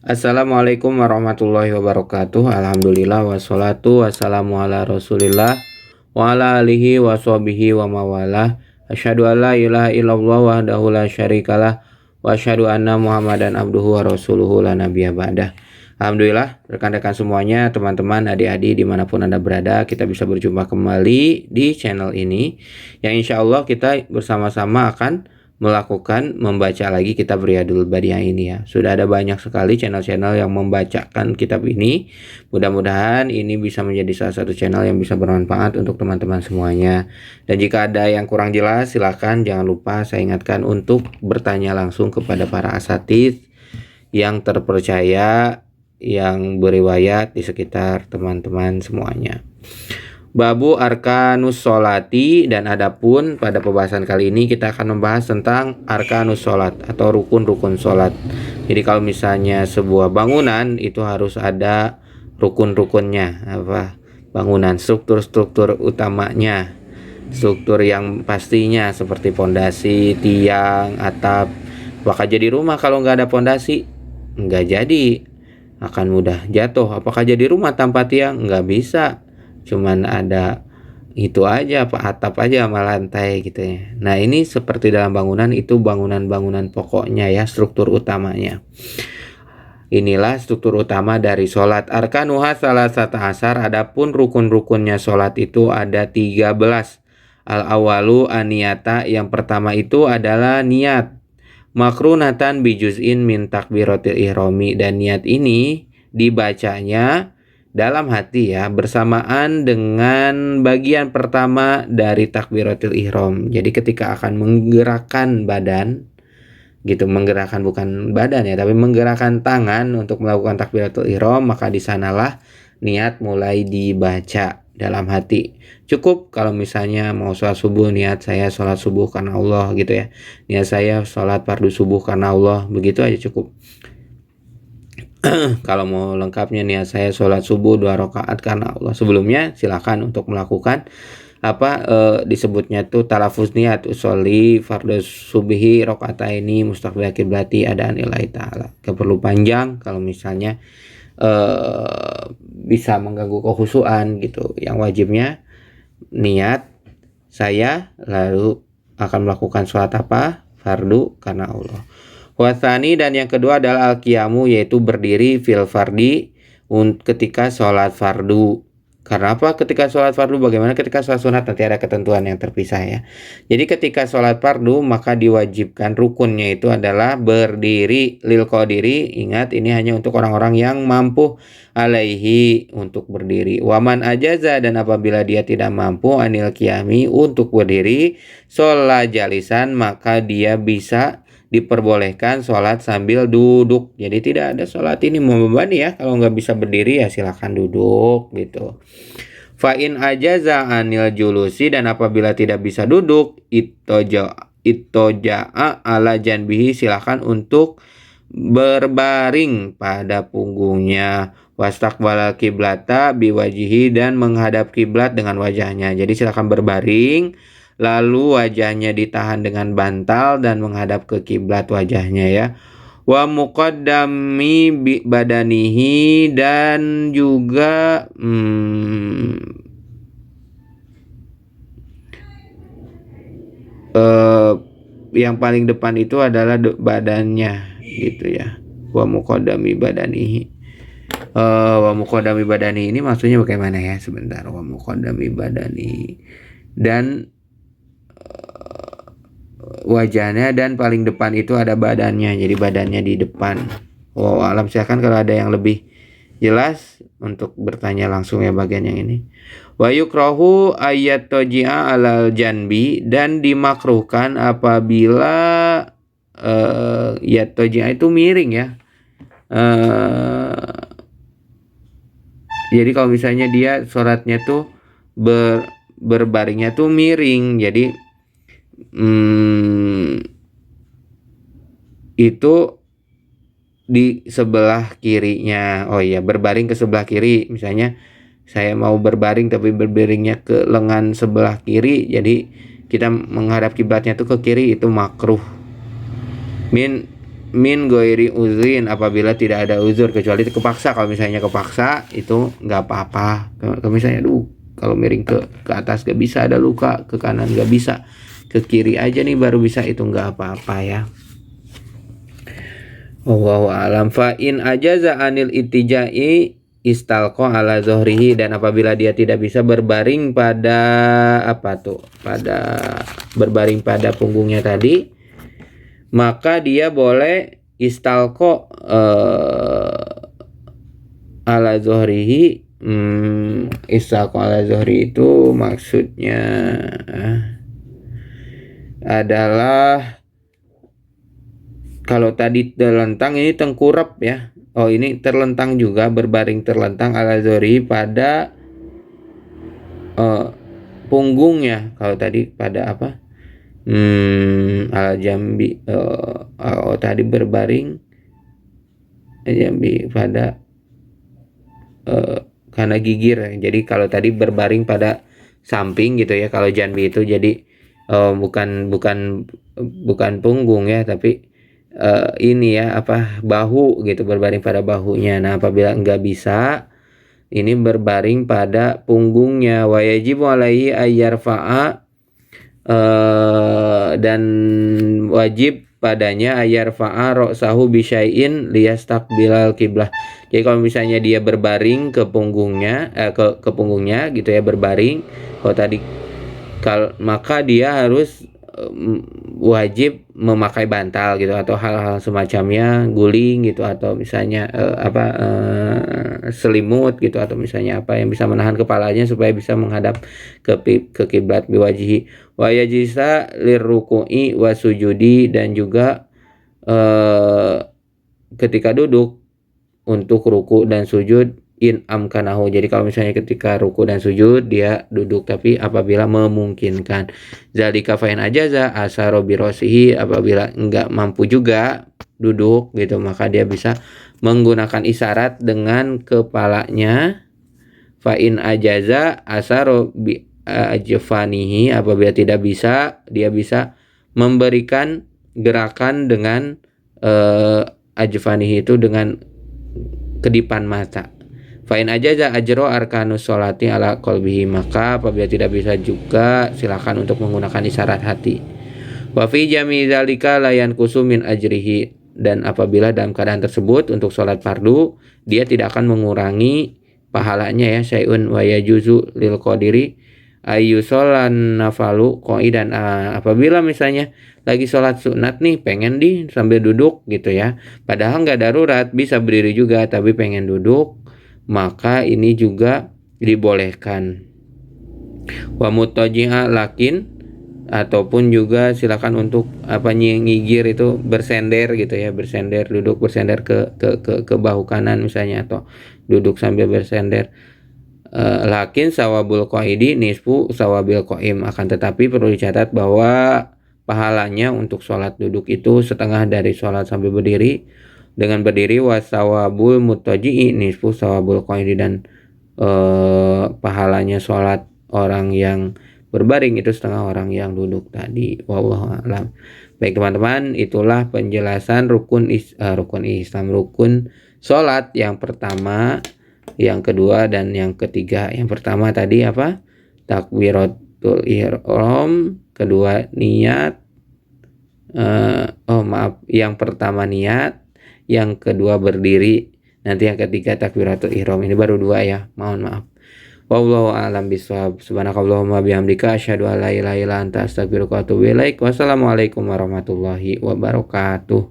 Assalamualaikum warahmatullahi wabarakatuh. Alhamdulillah wassalatu wassalamu ala Rasulillah wa ala alihi wa sahbihi wa mawalah. Asyhadu an la ilaha illallah wahdahu la syarikalah wa asyhadu anna Muhammadan abduhu wa rasuluhu la nabiyya ba'dah. Alhamdulillah, rekan-rekan semuanya, teman-teman, adik-adik dimanapun Anda berada, kita bisa berjumpa kembali di channel ini yang insya Allah kita bersama-sama akan melakukan membaca lagi kitab Riyadul Badiah ini ya. Sudah ada banyak sekali channel-channel yang membacakan kitab ini. Mudah-mudahan ini bisa menjadi salah satu channel yang bisa bermanfaat untuk teman-teman semuanya. Dan jika ada yang kurang jelas, silakan jangan lupa saya ingatkan untuk bertanya langsung kepada para asatidz yang terpercaya, yang beriwayat di sekitar teman-teman semuanya. Babu Arkanus Sholati, dan adapun pada pembahasan kali ini kita akan membahas tentang Arkanus Sholat atau rukun-rukun sholat. Jadi kalau misalnya sebuah bangunan itu harus ada rukun-rukunnya, apa bangunan, struktur-struktur utamanya, struktur yang pastinya seperti pondasi, tiang, atap. Apakah jadi rumah kalau nggak ada pondasi? Nggak jadi, akan mudah jatuh. Apakah jadi rumah tanpa tiang? Nggak bisa, cuman ada itu aja, apa atap aja sama lantai gitu ya. Nah ini seperti dalam bangunan, itu bangunan-bangunan pokoknya ya, struktur utamanya. Inilah struktur utama dari sholat. Arkanuha salasata asar, adapun rukun-rukunnya sholat itu ada 13. Al-awalu aniyata, yang pertama itu adalah niat. Makrunatan bijuz'in min takbiratil ihrami, dan niat ini dibacanya dalam hati ya, bersamaan dengan bagian pertama dari takbiratul ihram. Jadi ketika akan menggerakkan badan gitu, menggerakkan bukan badan ya, tapi menggerakkan tangan untuk melakukan takbiratul ihram, maka di sanalah niat mulai dibaca dalam hati. Cukup kalau misalnya mau sholat subuh, niat saya sholat subuh karena Allah gitu ya. Niat saya sholat fardu subuh karena Allah, begitu aja cukup. Kalau mau lengkapnya niat saya sholat subuh 2 rakaat karena Allah sebelumnya, silakan untuk melakukan disebutnya tuh talafuz niat usolli fardhu subhi rakaataini mustaqbil qiblati adaan lillahi taala. Gak perlu panjang kalau misalnya bisa mengganggu kekhusyuan gitu. Yang wajibnya niat saya lalu akan melakukan sholat apa? Fardu karena Allah. Wasani, dan yang kedua adalah al-qiyamu, yaitu berdiri fil fardi ketika sholat fardu. Karena apa? Ketika sholat fardu, bagaimana ketika sholat sunat? Nanti ada ketentuan yang terpisah ya. Jadi ketika sholat fardu maka diwajibkan rukunnya itu adalah berdiri lil qadiri. Ingat, ini hanya untuk orang-orang yang mampu alaihi untuk berdiri. Waman ajaza, dan apabila dia tidak mampu anil qiyami untuk berdiri, sholat jalisan, maka dia bisa diperbolehkan sholat sambil duduk. Jadi tidak ada sholat ini membebani ya. Kalau nggak bisa berdiri ya silakan duduk gitu. Fa'in ajaza anil julusi, dan apabila tidak bisa duduk, itoja'a ala janbihi, silakan untuk berbaring pada punggungnya. Wastaqbalal kiblata biwajihi, dan menghadap kiblat dengan wajahnya. Jadi silakan berbaring, lalu wajahnya ditahan dengan bantal dan menghadap ke kiblat wajahnya ya. Wa muqaddami badanihi, dan juga yang paling depan itu adalah badannya gitu ya. Wa muqaddami badanihi. Wa muqaddami badani ini maksudnya bagaimana ya? Sebentar. Wa muqaddami badani, dan wajahnya, dan paling depan itu ada badannya, jadi badannya di depan. Wow, alam, silakan kalau ada yang lebih jelas untuk bertanya langsung ya bagian yang ini. Wa yukrahu ayat toji'a alal janbi, dan dimakruhkan apabila yat toji'a itu miring ya. Jadi kalau misalnya dia sholatnya tuh berbaringnya tuh miring, jadi itu di sebelah kirinya. Oh iya, berbaring ke sebelah kiri. Misalnya saya mau berbaring tapi berbaringnya ke lengan sebelah kiri, jadi kita menghadap kiblatnya tuh ke kiri, itu makruh. min goiri uzrin, apabila tidak ada uzur kecuali kepaksa. Kalau misalnya kepaksa itu nggak apa-apa. Kalau misalnya kalau miring ke atas gak bisa, ada luka, ke kanan gak bisa, ke kiri aja nih baru bisa, itu nggak apa-apa ya. Wallahu a'lam. Fa in ajaza anil itijai istalqa ala zohrihi, dan apabila dia tidak bisa berbaring pada berbaring pada punggungnya tadi, maka dia boleh istalqa ala zohrihi. Istalqa ala zohri itu maksudnya adalah, kalau tadi terlentang, ini tengkurap ya. Oh, ini terlentang juga, berbaring terlentang ala zohri pada punggungnya. Kalau tadi pada ala jambi. Tadi berbaring jambi pada karena gigir. Jadi kalau tadi berbaring pada samping gitu ya. Kalau jambi itu jadi bukan punggung ya, tapi ini ya bahu gitu, berbaring pada bahunya. Nah, apabila enggak bisa, ini berbaring pada punggungnya. Wa yajibu alaihi ayyarfa'a, dan wajib padanya ayyarfa'a ra'sahu bisyai'in liyastaqbilal qiblah. Jadi kalau misalnya dia berbaring ke punggungnya, ke punggungnya gitu ya, berbaring. Kalau tadi maka dia harus wajib memakai bantal gitu, atau hal-hal semacamnya, guling gitu, atau misalnya selimut gitu, atau misalnya apa yang bisa menahan kepalanya supaya bisa menghadap ke kiblat biwajihi. Wa yajisa lirruku'i wa sujudi, dan juga ketika duduk untuk ruku dan sujud in amkanahu. Jadi kalau misalnya ketika ruku dan sujud dia duduk, tapi apabila memungkinkan. Zalika fa'in ajaza asaro birosihi, apabila enggak mampu juga duduk gitu, maka dia bisa menggunakan isyarat dengan kepalanya. Fa'in ajaza asaro bi ajfanihi, apabila tidak bisa, dia bisa memberikan gerakan dengan ajfanihi itu dengan kedipan mata. Fa'in ajaza ajro arkanus sholati ala qalbihi, maka apabila tidak bisa juga silakan untuk menggunakan isyarat hati. Wa fi jami dzalika la yanqusu min ajrihi, dan apabila dalam keadaan tersebut untuk sholat fardu dia tidak akan mengurangi pahalanya ya. Syai'un wa yajuzu lil qadiri ayyusollan nafalu qaidan. Apabila misalnya lagi sholat sunat nih, pengen sambil duduk gitu ya, padahal nggak darurat, bisa berdiri juga tapi pengen duduk, maka ini juga dibolehkan. Wa mutaji'a lakin, ataupun juga silakan untuk nyingigir itu bersender gitu ya, bersender, duduk bersender ke bahu kanan misalnya, atau duduk sambil bersender. Lakin sawabul qaidi nisfu sawabil qaim, akan tetapi perlu dicatat bahwa pahalanya untuk sholat duduk itu setengah dari sholat sambil berdiri. Dengan berdiri wasawabul mutaji'i nisfu sawabul qaidi, dan pahalanya sholat orang yang berbaring itu setengah orang yang duduk tadi. Wallahu a'lam. Baik teman-teman, itulah penjelasan rukun Islam, rukun sholat yang pertama, yang kedua, dan yang ketiga. Yang pertama tadi takbiratul ihram, kedua niat, yang pertama niat, yang kedua berdiri, nanti yang ketiga takbiratul ihram. Ini baru 2 ya, mohon maaf. Wallahu a'lam bishawab. Subhanakallahumma bihamdika asyhadu an la ilaha illa anta astaghfiruka wa atubu ilaik. Wassalamualaikum warahmatullahi wabarakatuh.